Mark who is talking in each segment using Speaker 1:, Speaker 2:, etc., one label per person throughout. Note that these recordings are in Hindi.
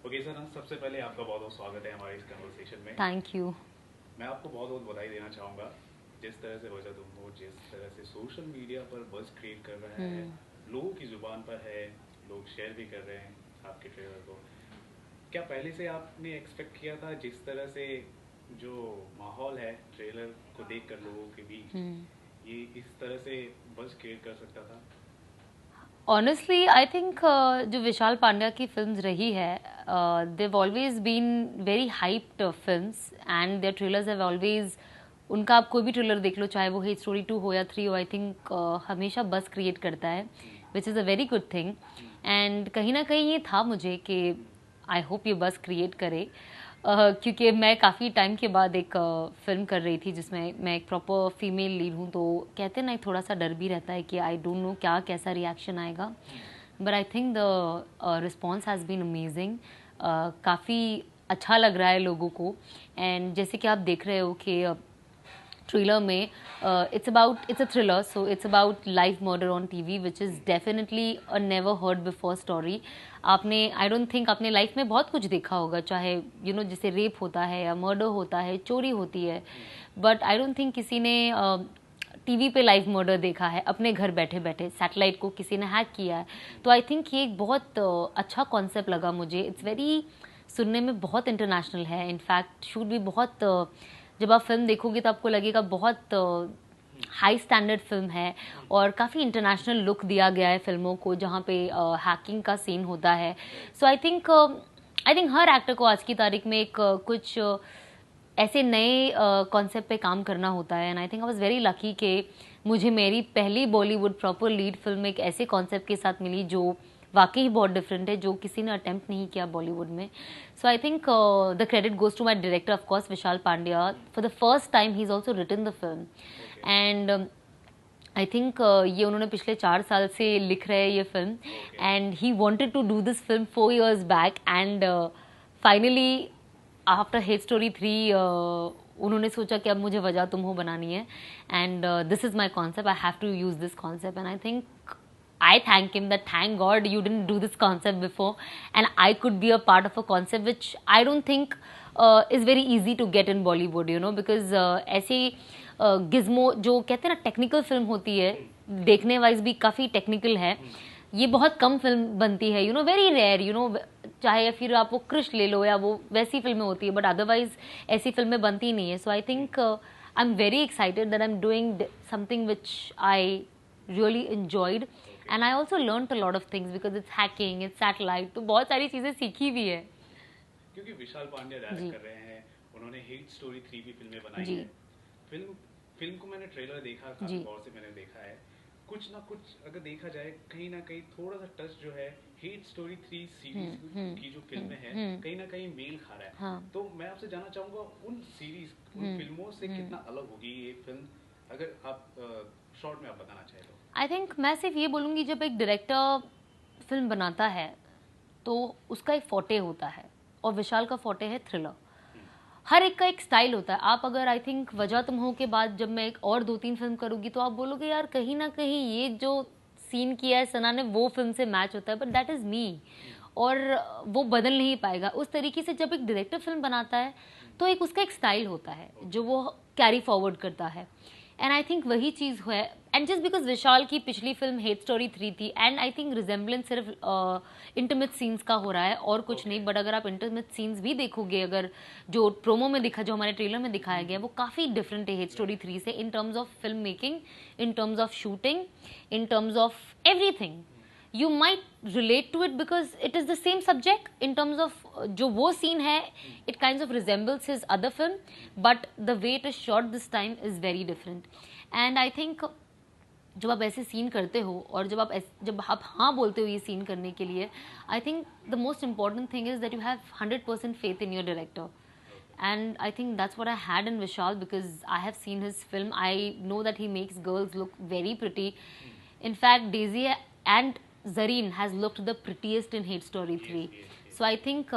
Speaker 1: ओके सर, सबसे पहले आपका बहुत बहुत स्वागत है हमारे इस कन्वर्सेशन में।
Speaker 2: Thank you.
Speaker 1: मैं आपको बहुत बहुत बधाई देना चाहूँगा जिस तरह से वजह तुम हो, जिस तरह से सोशल मीडिया पर बज़ क्रिएट कर रहा है, लोगों की ज़ुबान पर है, लोग शेयर भी कर रहे हैं आपके ट्रेलर को। क्या पहले से आपने एक्सपेक्ट किया था जिस तरह से जो माहौल है ट्रेलर को देखकर लोगों के बीच, ये इस तरह से बज़ क्रिएट कर सकता था?
Speaker 2: ऑनेस्टली आई थिंक जो विशाल पांड्या की फिल्म्स रही है, they've always been very hyped films and their trailers have always, उनका आप कोई भी ट्रेलर देख लो, चाहे वो हेट स्टोरी 2 हो या 3 हो, आई थिंक हमेशा बस क्रिएट करता है, which is a very good thing. And कहीं ना कहीं ये था मुझे कि आई होप ये बस क्रिएट करे, क्योंकि मैं काफ़ी टाइम के बाद एक फिल्म कर रही थी जिसमें मैं एक प्रॉपर फीमेल लीड हूँ, तो कहते हैं ना थोड़ा सा डर भी रहता है कि आई डोंट नो क्या कैसा रिएक्शन आएगा, but I think the response has been amazing. काफ़ी अच्छा लग रहा है लोगों को। एंड जैसे कि आप देख रहे हो कि ट्रेलर में it's a thriller, so it's about live murder on TV, which is definitely a never heard before story. आपने आई डोंट थिंक अपने लाइफ में बहुत कुछ देखा होगा, चाहे जैसे रेप होता है या मर्डर होता है, चोरी होती है, बट आई डोंट थिंक किसी ने टीवी पे लाइव मर्डर देखा है अपने घर बैठे बैठे, सैटेलाइट को किसी ने हैक किया है। तो आई थिंक ये एक बहुत अच्छा कॉन्सेप्ट लगा मुझे। इट्स वेरी, सुनने में बहुत इंटरनेशनल है, इनफैक्ट शूट भी बहुत, जब आप फिल्म देखोगे तो आपको लगेगा बहुत हाई स्टैंडर्ड फिल्म है और काफ़ी इंटरनेशनल लुक दिया गया है फिल्मों को, जहाँ पे हैकिंग का सीन होता है। So I think her actor को आज की तारीख में एक कुछ ऐसे नए कॉन्सेप्ट पे काम करना होता है। And I think I was very lucky कि मुझे मेरी पहली बॉलीवुड प्रॉपर लीड फिल्म एक ऐसे कॉन्सेप्ट के साथ मिली जो वाकई ही बहुत डिफरेंट है, जो किसी ने अटेम्प्ट नहीं किया बॉलीवुड में। So I think the credit goes to my director, of course Vishal Pandya. For the first time he is also written the film, and I think ये उन्होंने पिछले 4 साल से लिख रहे हैं ये film, and he wanted to do this film 4 years back, and finally after Hate Story 3 उन्होंने सोचा कि अब मुझे वजह तुम हो बनानी है, and this is my concept, I have to use this concept, and I think I thank him that thank God you didn't do this concept before and I could be a part of a concept which I don't think is very easy to get in Bollywood, because ऐसे गिज़मो जो कहते हैं ना टेक्निकल फिल्म होती है, देखने वाइज भी काफ़ी टेक्निकल है, ये बहुत कम फिल्म बनती है, वेरी रेयर, चाहे फिर आप वो क्रिश ले लो या वो वैसी फिल्में होती है, बट अदरवाइज ऐसी फिल्में बनती नहीं है। So I think I am very excited that I am doing something which I really enjoyed, and I also learned a lot of things because it's hacking, it's satellite, तो बहुत सारी चीज़ें सीखी भी है।
Speaker 1: क्योंकि विशाल पांड्या डायरेक्ट कर रहे हैं, उन्होंने हिट स्टोरी 3 भी फिल्में बनाई हैं। फिल्म को मैंने ट्रेलर देखा, काफी गौर से मैंने देखा है, कुछ ना कुछ अगर देखा जाए कहीं ना कहीं थोड़ा सा टच जो है हिट स्टोरी 3 सीरीज की जो फिल्में हैं कहीं ना कहीं मेल खा रहा है। हाँ। तो मैं आपसे जानना चाहूंगा उन सीरीज, उन फिल्मों से कितना अलग होगी ये फिल्म, अगर आप शॉर्ट में आप बताना चाहें तो।
Speaker 2: आई थिंक मैं सिर्फ ये बोलूँगी, जब एक डायरेक्टर फिल्म बनाता है तो उसका एक फोटे होता है, और विशाल का फोटे है थ्रिलर। हर एक का एक स्टाइल होता है। आप अगर आई थिंक वजह तुम हो के बाद जब मैं एक और 2-3 फिल्म करूँगी तो आप बोलोगे यार कहीं ना कहीं ये जो सीन किया है सना ने वो फिल्म से मैच होता है, बट दैट इज़ मी, और वो बदल नहीं पाएगा। उस तरीके से जब एक डायरेक्टर फिल्म बनाता है तो एक उसका एक स्टाइल होता है जो वो कैरी फॉरवर्ड करता है, एंड आई थिंक वही चीज़ है। एंड जस्ट बिकॉज विशाल की पिछली फिल्म हेट स्टोरी 3 थी, एंड आई थिंक रिजेम्बलेंस सिर्फ इंटीमेट सीन्स का हो रहा है और कुछ नहीं, बट अगर आप इंटीमेट सीन्स भी देखोगे, अगर जो प्रोमो में दिखा, जो हमारे ट्रेलर में दिखाया गया, वो काफ़ी डिफरेंट है हेट स्टोरी 3 से, in terms of film making, in terms of shooting, in terms of everything. You might relate to it because it is the same subject in terms of जो वो scene है, it kinds of resembles his other film, but the way it is shot this time is very different. And I think जब आप ऐसे सीन करते हो और जब आप हाँ बोलते हो ये सीन करने के लिए, I think the most important thing is that you have 100% faith in your director. And I think that's what I had in Vishal, because I have seen his film. I know that he makes girls look very pretty. In fact, Daisy and Zareen has looked the prettiest in Hate Story 3. So I think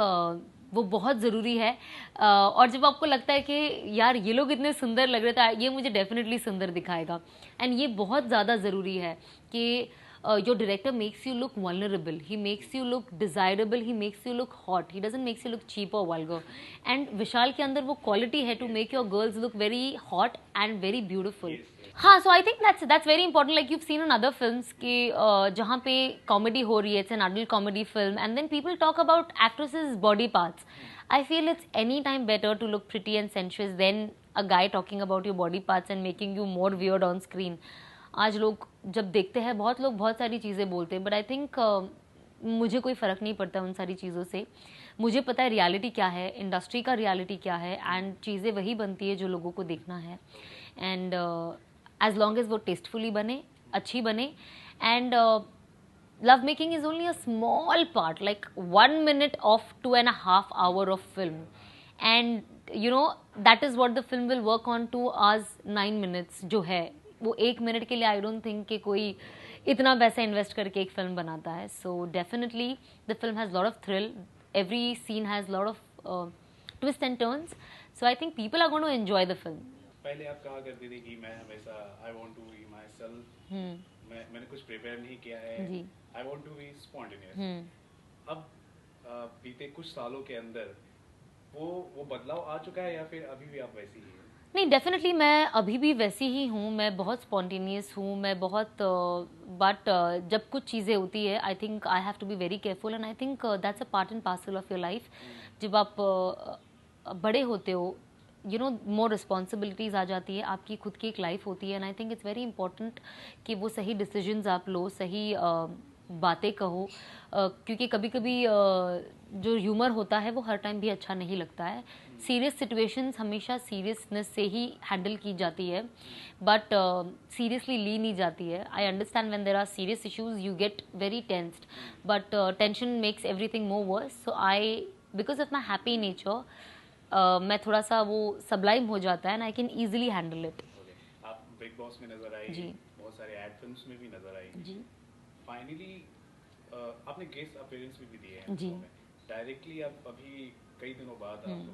Speaker 2: वो बहुत ज़रूरी है, और जब आपको लगता है कि यार ये लोग इतने सुंदर लग रहे थे, ये मुझे डेफिनेटली सुंदर दिखाएगा। एंड ये बहुत ज़्यादा ज़रूरी है कि your director makes you look vulnerable, he makes you look desirable, he makes you look hot, he doesn't makes you look cheap or vulgar. And विशाल के अंदर वो quality है to make your girls look very hot and very beautiful. हाँ, so I think that's very important. Like you've seen in other films कि जहाँ पे comedy हो रही है, it's an adult comedy film, and then people talk about actresses' body parts. I feel it's any time better to look pretty and sensuous than a guy talking about your body parts and making you more weird on screen. आज लोग जब देखते हैं, बहुत लोग बहुत सारी चीज़ें बोलते हैं, बट आई थिंक मुझे कोई फ़र्क नहीं पड़ता उन सारी चीज़ों से. मुझे पता है रियलिटी क्या है, इंडस्ट्री का रियलिटी क्या है, एंड चीज़ें वही बनती है जो लोगों को देखना है. एंड एज लॉन्ग एज वो टेस्टफुली बने, अच्छी बने. And love making is only a small part, like 1 minute of 2.5 hours of film, and you know that is what the film will work on 2 hours 9 minutes जो है वो 1 मिनट के लिए आई डोंट थिंक कि कोई इतना पैसा इन्वेस्ट करके एक फिल्म बनाता है. So definitely the film has lot of thrill, every scene has lot of twist and turns, so I think people are going to enjoy the film.
Speaker 1: पहले आप कहा करती थी कि मैं हमेशा I want to be myself, मैंने कुछ प्रिपेयर नहीं किया है, I want to be spontaneous. अब बीते कुछ सालों के अंदर वो बदलाव आ चुका है या फिर अभी भी आप वैसी ही हैं?
Speaker 2: नहीं, डेफिनेटली मैं अभी भी वैसी ही हूँ. मैं बहुत स्पॉन्टेनियस हूँ, मैं बहुत बट जब कुछ चीज़ें होती है I think I have to be very careful, and I think that's a part and parcel of your life. जब आप बड़े होते हो, यू नो, मोर रिस्पॉन्सिबिलिटीज़ आ जाती है, आपकी खुद की एक लाइफ होती है, and I think it's very important कि वो सही डिसीजंस आप लो, सही बातें कहो, क्योंकि कभी कभी जो ह्यूमर होता है वो हर टाइम भी अच्छा नहीं लगता है. सीरियस सिचुएशंस हमेशा सीरियसनेस से ही हैंडल की जाती है, बट सीरियसली ली नहीं जाती है. I understand when there are serious issues you get very tensed, but tension makes everything more worse. So I, because of my happy nature, मैं थोड़ा सा वो सबलाइम हो जाता है, and I can easily handle it.
Speaker 1: आप बिग बॉस में नजर आई
Speaker 2: जी,
Speaker 1: बहुत सारे एड फिल्म्स में भी नजर आई
Speaker 2: जी.
Speaker 1: फाइनली आपने गेस्ट अपीयरेंस भी दिए हैं
Speaker 2: जी.
Speaker 1: डायरेक्टली आप अभी कई दिनों बाद आप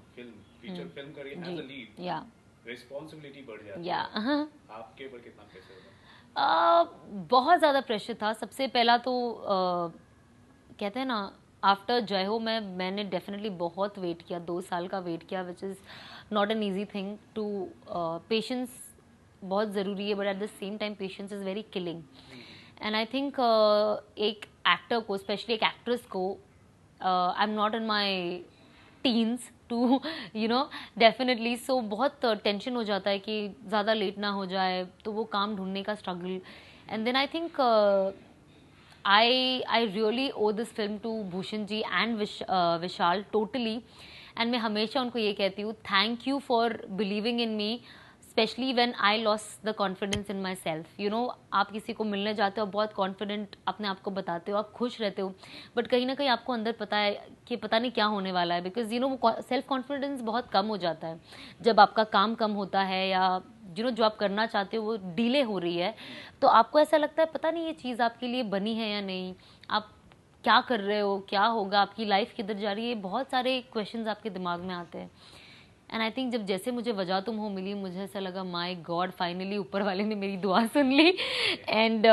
Speaker 1: फीचर फिल्म कर रही हैं एज अ लीड,
Speaker 2: या
Speaker 1: रिस्पांसिबिलिटी बढ़ जाती
Speaker 2: या
Speaker 1: है. आपके ऊपर कितना प्रेशर था?
Speaker 2: बहुत ज़्यादा प्रेशर था. सबसे पहला तो कहते हैं ना, आफ्टर जय हो मैंने डेफिनेटली बहुत वेट किया, 2 साल का वेट किया, which is not an easy thing to. Patience बहुत ज़रूरी है, but at the same time patience is very killing. And I think एक एक्टर को, स्पेशली एक एक्ट्रेस को, I am not in my teens to you know, definitely. So बहुत टेंशन हो जाता है कि ज़्यादा लेट ना हो जाए, तो वो काम ढूंढने का struggle. And then I think I really owe this film to Bhushan ji and Vishal totally. and मैं हमेशा उनको ये कहती हूँ, thank you for believing in me, especially when I lost the confidence in myself. You know, आप किसी को मिलने जाते हो, बहुत कॉन्फिडेंट अपने आप को बताते हो, आप खुश रहते हो, बट कहीं ना कहीं आपको अंदर पता है कि पता नहीं क्या होने वाला है, बिकॉज यू नो वो सेल्फ कॉन्फिडेंस बहुत कम हो जाता है जब आपका काम कम होता है, या यू नो जो आप करना चाहते हो वो डिले हो रही है, तो आपको ऐसा लगता है पता नहीं ये चीज़ आपके लिए बनी है या नहीं, आप क्या कर रहे हो, क्या होगा, आपकी लाइफ किधर जा रही है, बहुत सारे क्वेश्चंस आपके दिमाग में आते हैं. एंड आई थिंक जब जैसे मुझे वजह तुम हो मिली, मुझे ऐसा लगा माय गॉड, फाइनली ऊपर वाले ने मेरी दुआ सुन ली. एंड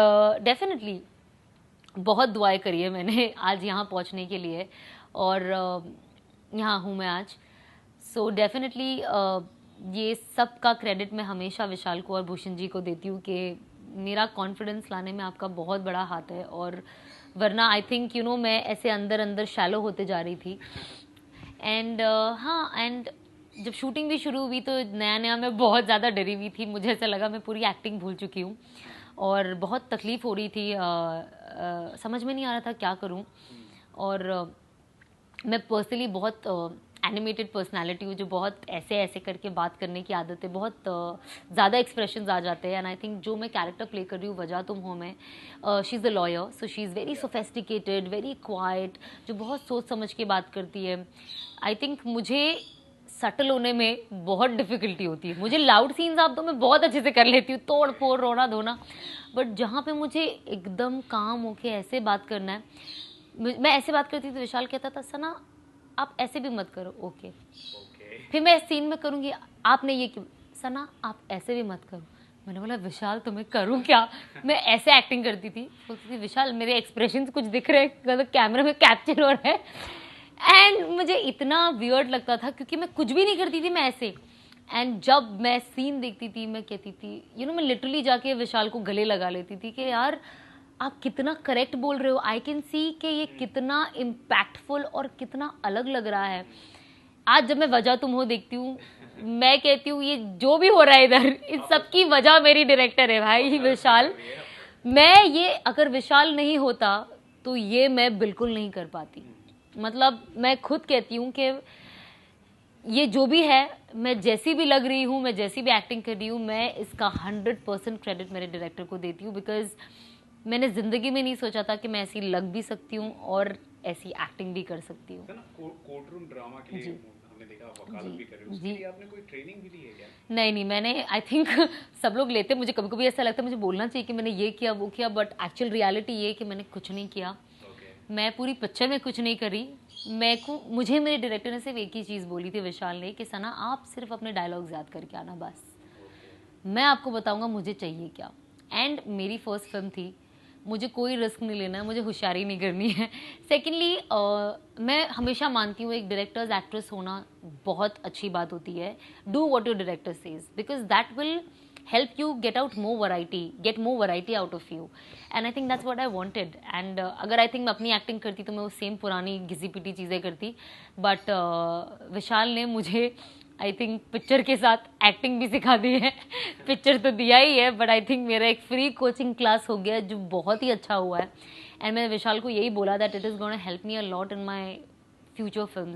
Speaker 2: डेफिनेटली बहुत दुआएं करी है मैंने आज यहाँ पहुँचने के लिए, और यहाँ हूँ मैं आज. सो डेफिनेटली ये सब का क्रेडिट मैं हमेशा विशाल को और भूषण जी को देती हूँ कि मेरा कॉन्फिडेंस लाने में आपका बहुत बड़ा हाथ है, और वरना आई थिंक यू नो मैं ऐसे अंदर अंदर शैलो होते जा रही थी. एंड हाँ, एंड जब शूटिंग भी शुरू हुई तो नया नया मैं बहुत ज़्यादा डरी हुई थी, मुझे ऐसा लगा मैं पूरी एक्टिंग भूल चुकी हूँ, और बहुत तकलीफ़ हो रही थी, समझ में नहीं आ रहा था क्या करूँ. और मैं पर्सनली बहुत एनिमेटेड पर्सनालिटी हूँ, जो बहुत ऐसे ऐसे करके बात करने की आदत है, बहुत ज़्यादा एक्सप्रेशंस आ जाते हैं. एंड आई थिंक जो मैं कैरेक्टर प्ले कर रही हूँ वजह तुम हो में, she is a lawyer, so she is very sophisticated, very quite, जो बहुत सोच समझ के बात करती है. आई थिंक मुझे सटल होने में बहुत डिफ़िकल्टी होती है. मुझे लाउड सीन्स आप तो मैं बहुत अच्छे से कर लेती हूँ, तोड़ फोड़ रोना धोना, बट जहाँ पे मुझे एकदम काम होके ऐसे बात करना है, मैं ऐसे बात करती थी तो विशाल कहता था सना आप ऐसे भी मत करो. ओके. फिर मैं इस सीन में करूँगी, आपने ये क्यों, सना आप ऐसे भी मत करो, मैंने बोला विशाल तो मैं करूँ क्या? मैं ऐसे एक्टिंग करती थी, बोलती थी विशाल मेरे एक्सप्रेशंस कुछ दिख रहे हैं, मतलब कैमरे में कैप्चर हो रहा है। एंड मुझे इतना वियर्ड लगता था क्योंकि मैं कुछ भी नहीं करती थी, मैं ऐसे। एंड जब मैं सीन देखती थी मैं कहती थी मैं लिटरली जाके विशाल को गले लगा लेती थी कि यार आप कितना करेक्ट बोल रहे हो, आई कैन सी कि ये कितना इम्पैक्टफुल और कितना अलग लग रहा है। आज जब मैं वजह तुम हो देखती हूँ, मैं कहती हूँ ये जो भी हो रहा है इधर, इन सब की वजह मेरी डायरेक्टर है भाई विशाल। मैं ये अगर विशाल नहीं होता तो ये मैं बिल्कुल नहीं कर पाती। मतलब मैं खुद कहती हूँ कि ये जो भी है, मैं जैसी भी लग रही हूँ, मैं जैसी भी एक्टिंग कर रही हूँ, मैं इसका 100% क्रेडिट मेरे डायरेक्टर को देती हूँ। बिकॉज मैंने ज़िंदगी में नहीं सोचा था कि मैं ऐसी लग भी सकती हूँ और ऐसी एक्टिंग भी कर सकती हूँ।
Speaker 1: कोर्ट रूम ड्रामा के लिए हमने देखा वकालत भी कर रहे हो, उसके लिए आपने कोई ट्रेनिंग भी ली है क्या?
Speaker 2: नहीं, मैंने आई थिंक सब लोग लेते हैं, मुझे कभी कभी ऐसा लगता है मुझे बोलना चाहिए कि मैंने ये किया वो किया, बट एक्चुअल रियलिटी ये कि मैंने कुछ नहीं किया। मैं पूरी पिक्चर में कुछ नहीं करी। मुझे मेरे डायरेक्टर ने सिर्फ एक ही चीज़ बोली थी विशाल ने कि सना आप सिर्फ अपने डायलॉग्स याद करके आना, बस मैं आपको बताऊंगा मुझे चाहिए क्या। एंड मेरी फर्स्ट फिल्म थी, मुझे कोई रिस्क नहीं लेना है, मुझे होशियारी नहीं करनी है। सेकेंडली मैं हमेशा मानती हूँ एक डायरेक्टर्स एक्ट्रेस होना बहुत अच्छी बात होती है। Do what your director says because that will help you get more variety out of you, and I think that's what I wanted. And अगर I think मैं अपनी एक्टिंग करती तो मैं वो सेम पुरानी घिसी पिटी चीज़ें करती, बट विशाल ने मुझे आई थिंक पिक्चर के साथ एक्टिंग भी सिखा दी है। पिक्चर तो दिया ही है, बट आई थिंक मेरा एक फ्री कोचिंग क्लास हो गया जो बहुत ही अच्छा हुआ है। एंड मैंने विशाल को यही बोला that it is gonna help me a lot in my future films,